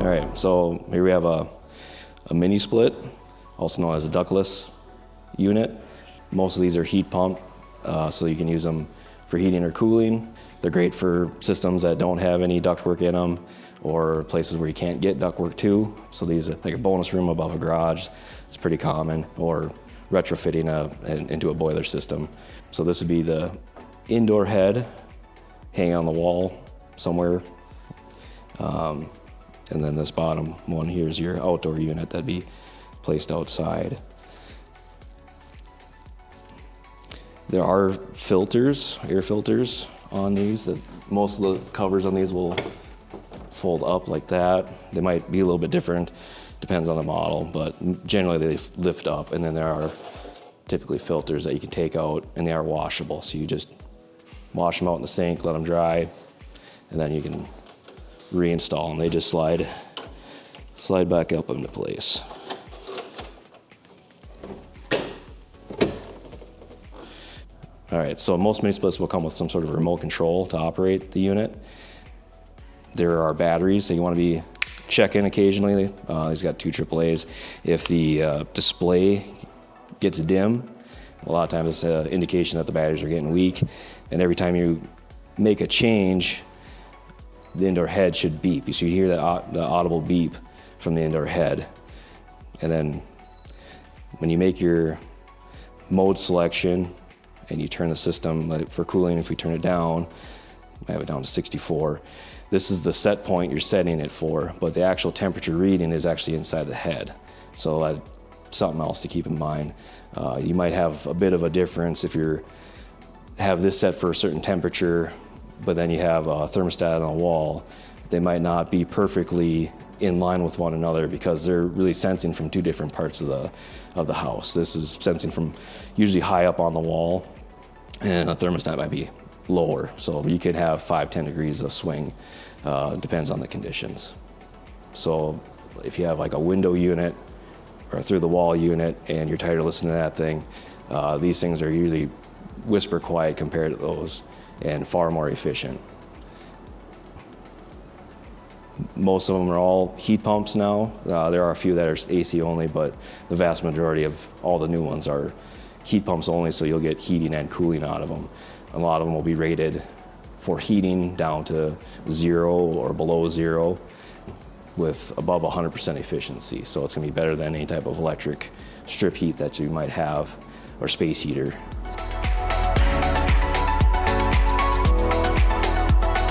All right, so here we have a mini split, also known as a ductless unit. Most of these are heat pump, so you can use them for heating or cooling. They're great for systems that don't have any ductwork in them or places where you can't get ductwork to. So these are like a bonus room above a garage. It's pretty common, or retrofitting into a boiler system. So this would be the indoor head hanging on the wall somewhere. And then this bottom one here is your outdoor unit that'd be placed outside. There are filters, air filters on these. Most of the covers on these will fold up like that. They might be a little bit different, depends on the model, but generally they lift up, and then there are typically filters that you can take out, and they are washable. So you just wash them out in the sink, let them dry, and then you can reinstall them. They just slide back up into place. All right, so most mini splits will come with some sort of remote control to operate the unit. There are batteries that you want to be checking occasionally. These got 2 AAAs. If the display gets dim, a lot of times it's an indication that the batteries are getting weak. And every time you make a change, the indoor head should beep. So you hear the audible beep from the indoor head. And then when you make your mode selection and you turn the system, like for cooling, if we turn it down, I have it down to 64. This is the set point you're setting it for, but the actual temperature reading is actually inside the head. So that's something else to keep in mind. You might have a bit of a difference if you have this set for a certain temperature, but then you have a thermostat on the wall. They might not be perfectly in line with one another because they're really sensing from 2 different parts of the house. This is sensing from usually high up on the wall, and a thermostat might be lower. So you could have 5-10 degrees of swing, depends on the conditions. So if you have like a window unit or through the wall unit and you're tired of listening to that thing, these things are usually whisper quiet compared to those, and far more efficient. Most of them are all heat pumps now. There are a few that are AC only, but the vast majority of all the new ones are heat pumps only, so you'll get heating and cooling out of them. A lot of them will be rated for heating down to 0 or below 0 with above 100% efficiency. So it's gonna be better than any type of electric strip heat that you might have, or space heater.